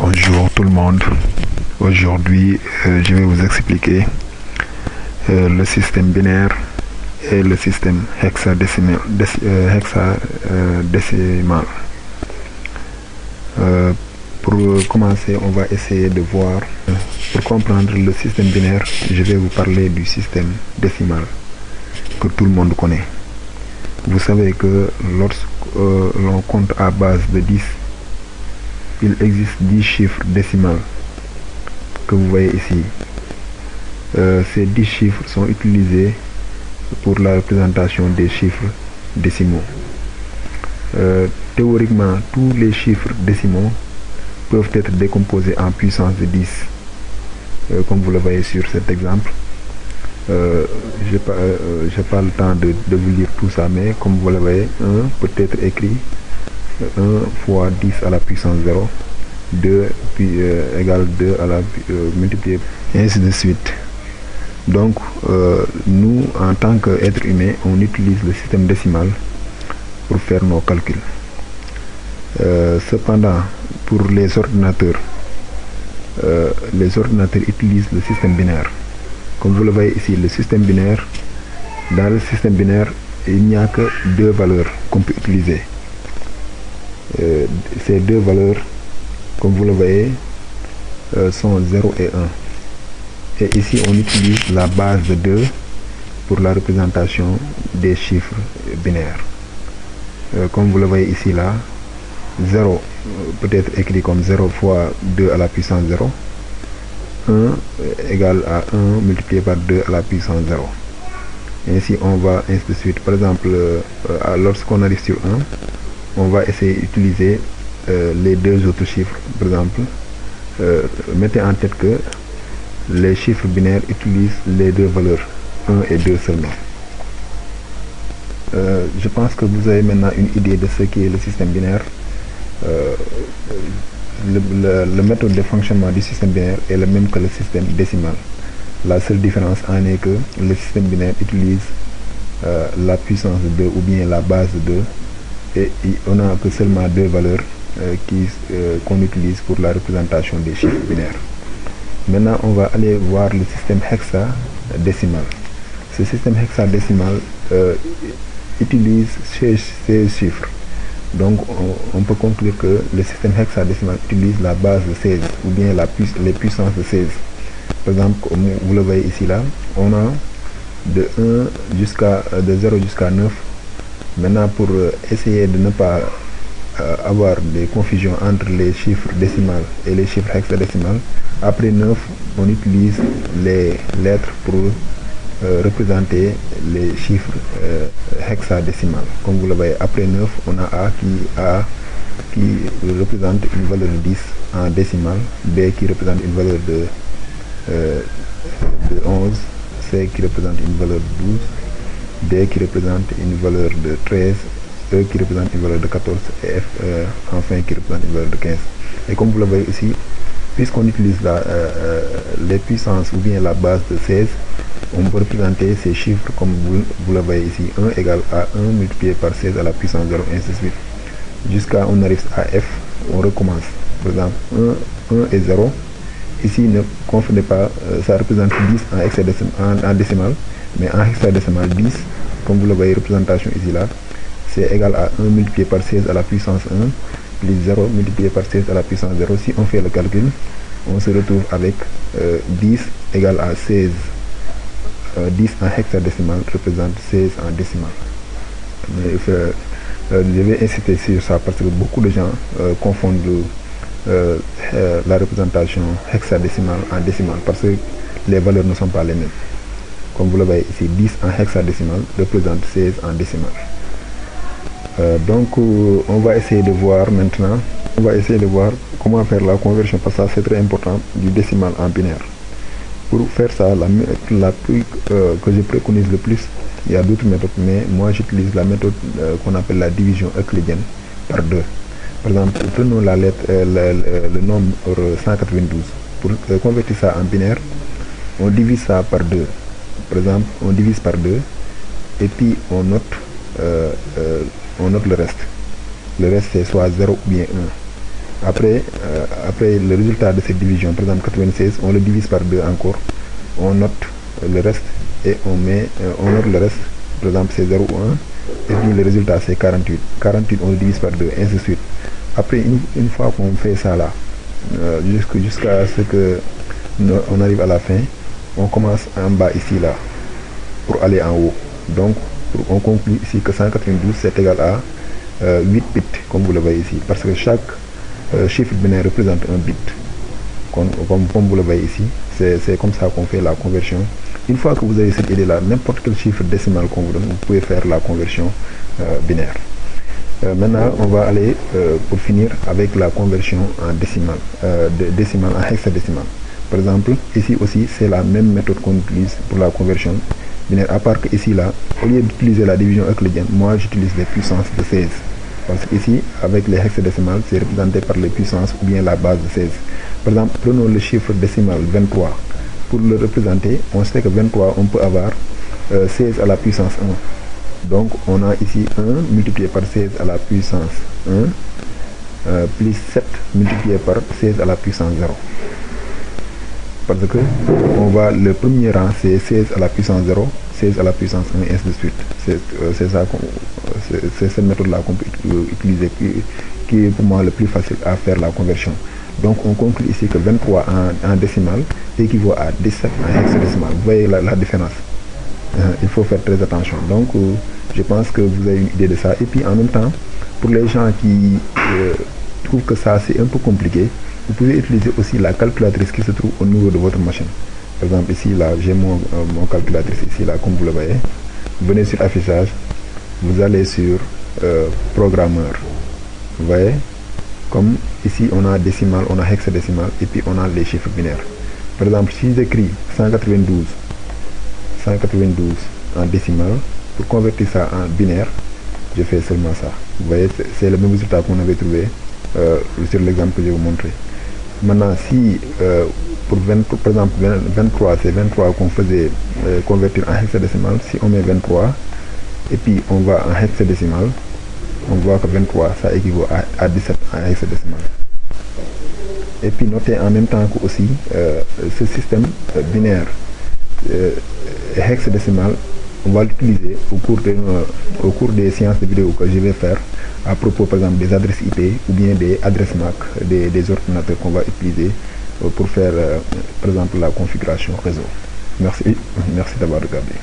Bonjour tout le monde. Aujourd'hui, je vais vous expliquer le système binaire et le système hexadécimal. Pour commencer, on va essayer de voir. Pour comprendre le système binaire, je vais vous parler du système décimal que tout le monde connaît. Vous savez que lorsque l'on compte à base de 10, il existe 10 chiffres décimaux que vous voyez ici. Ces 10 chiffres sont utilisés pour la représentation des chiffres décimaux. Théoriquement, tous les chiffres décimaux peuvent être décomposés en puissance de 10, comme vous le voyez sur cet exemple. Je n'ai pas le temps de vous lire tout ça, mais comme vous le voyez, 1 peut être écrit 1 fois 10 à la puissance 0, 2 égale 2 à la multiplié, et ainsi de suite. Donc, nous, en tant qu'êtres humains, on utilise le système décimal pour faire nos calculs. Cependant, pour les ordinateurs utilisent le système binaire. Comme vous le voyez ici, le système binaire, dans le système binaire, il n'y a que 2 valeurs qu'on peut utiliser. Ces 2 valeurs, comme vous le voyez, sont 0 et 1. Et ici, on utilise la base de 2 pour la représentation des chiffres binaires. Comme vous le voyez ici, là, 0 peut être écrit comme 0 fois 2 à la puissance 0. 1 égale à 1 multiplié par 2 à la puissance 0. Ainsi, on va ainsi de suite. Par exemple, lorsqu'on arrive sur 1, on va essayer d'utiliser les 2 autres chiffres. Par exemple, mettez en tête que les chiffres binaires utilisent les 2 valeurs 1 et 2 seulement. Je pense que vous avez maintenant une idée de ce qu'est le système binaire. Le méthode de fonctionnement du système binaire est le même que le système décimal. La seule différence en est que le système binaire utilise la puissance de 2 ou bien la base de 2, et on n'a que seulement 2 valeurs qu'on utilise pour la représentation des chiffres binaires. Maintenant, on va aller voir le système hexadécimal. Ce système hexadécimal utilise 16 chiffres. Donc, on peut conclure que le système hexadécimal utilise la base de 16 ou bien les puissances de 16. Par exemple, comme vous le voyez ici, là, on a de 0 jusqu'à 9. Maintenant, pour essayer de ne pas avoir des confusions entre les chiffres décimales et les chiffres hexadécimales, après 9, on utilise les lettres pour représenter les chiffres hexadécimales. Comme vous le voyez, après 9, on a A qui représente une valeur de 10 en décimal, B qui représente une valeur de 11, C qui représente une valeur de 12, D qui représente une valeur de 13, E qui représente une valeur de 14 et F enfin qui représente une valeur de 15. Et comme vous le voyez ici, puisqu'on utilise les puissances ou bien la base de 16, on peut représenter ces chiffres comme vous le voyez ici. 1 égale à 1 multiplié par 16 à la puissance 0, ainsi de suite. Jusqu'à on arrive à F, on recommence. Par exemple, 1 et 0. Ici, ne confondez pas, ça représente 10 en décimal, mais en hexadécimal, 10, comme vous le voyez, représentation ici là, c'est égal à 1 multiplié par 16 à la puissance 1, plus 0 multiplié par 16 à la puissance 0. Si on fait le calcul, on se retrouve avec 10 égale à 16. 10 en hexadécimal représente 16 en décimal. Je vais insister sur ça parce que beaucoup de gens confondent la représentation hexadécimale en décimale parce que les valeurs ne sont pas les mêmes. Comme vous le voyez ici, 10 en hexadécimal représente 16 en décimal. Donc, on va essayer de voir maintenant, comment faire la conversion parce que c'est très important du décimal en binaire. Pour faire ça, la que je préconise le plus, il y a d'autres méthodes, mais moi j'utilise la méthode qu'on appelle la division euclidienne par 2. Par exemple, prenons le nombre 192. Pour convertir ça en binaire, on divise ça par 2. Par exemple, on divise par 2 et puis on note le reste. Le reste c'est soit 0 ou bien 1. Après le résultat de cette division, par exemple 96, on le divise par 2 encore, on note le reste et on note le reste, par exemple c'est 0 ou 1, et puis le résultat c'est 48. 48 on le divise par 2, ainsi de suite. Après une fois qu'on fait ça là, jusqu'à ce que on arrive à la fin, on commence en bas ici là, pour aller en haut. Donc on conclut ici que 192 c'est égal à 8 bits, comme vous le voyez ici, parce que chaque chiffre binaire représente un bit. Comme vous le voyez ici, c'est comme ça qu'on fait la conversion. Une fois que vous avez cette idée là, n'importe quel chiffre décimal qu'on vous donne, vous pouvez faire la conversion binaire. Maintenant on va aller pour finir avec la conversion en décimal, en hexadécimal. Par exemple ici aussi c'est la même méthode qu'on utilise pour la conversion binaire, à part que ici là, au lieu d'utiliser la division euclidienne, moi j'utilise les puissances de 16. Parce qu'ici, avec les hexadécimales, c'est représenté par les puissances ou bien la base de 16. Par exemple, prenons le chiffre décimal 23. Pour le représenter, on sait que 23, on peut avoir 16 à la puissance 1. Donc, on a ici 1 multiplié par 16 à la puissance 1, plus 7 multiplié par 16 à la puissance 0. Parce que le premier rang, c'est 16 à la puissance 0, 16 à la puissance 1, et ainsi de suite. C'est cette méthode-là qu'on peut utiliser, qui est pour moi le plus facile à faire la conversion. Donc on conclut ici que 23 en décimal équivaut à 17 en hexadécimal. Vous voyez la différence. Il faut faire très attention. Donc je pense que vous avez une idée de ça. Et puis en même temps, pour les gens qui trouvent que ça c'est un peu compliqué, vous pouvez utiliser aussi la calculatrice qui se trouve au niveau de votre machine. Par exemple ici là, j'ai mon calculatrice ici là, comme vous le voyez. Venez sur affichage, vous allez sur programmeur. Vous voyez, comme ici on a décimal, on a hexadécimal et puis on a les chiffres binaires. Par exemple si j'écris 192 en décimal, pour convertir ça en binaire, je fais seulement ça. Vous voyez, c'est le même résultat qu'on avait trouvé sur l'exemple que je vais vous montrer. Maintenant, si par exemple 23, c'est 23 qu'on faisait convertir en hexadécimal, si on met 23 et puis on va en hexadécimal, on voit que 23 ça équivaut à 17 en hexadécimal. Et puis notez en même temps que aussi ce système binaire hexadécimal, on va l'utiliser au cours des séances de vidéo que je vais faire à propos par exemple des adresses IP ou bien des adresses MAC des ordinateurs qu'on va utiliser pour faire par exemple la configuration réseau. Merci d'avoir regardé.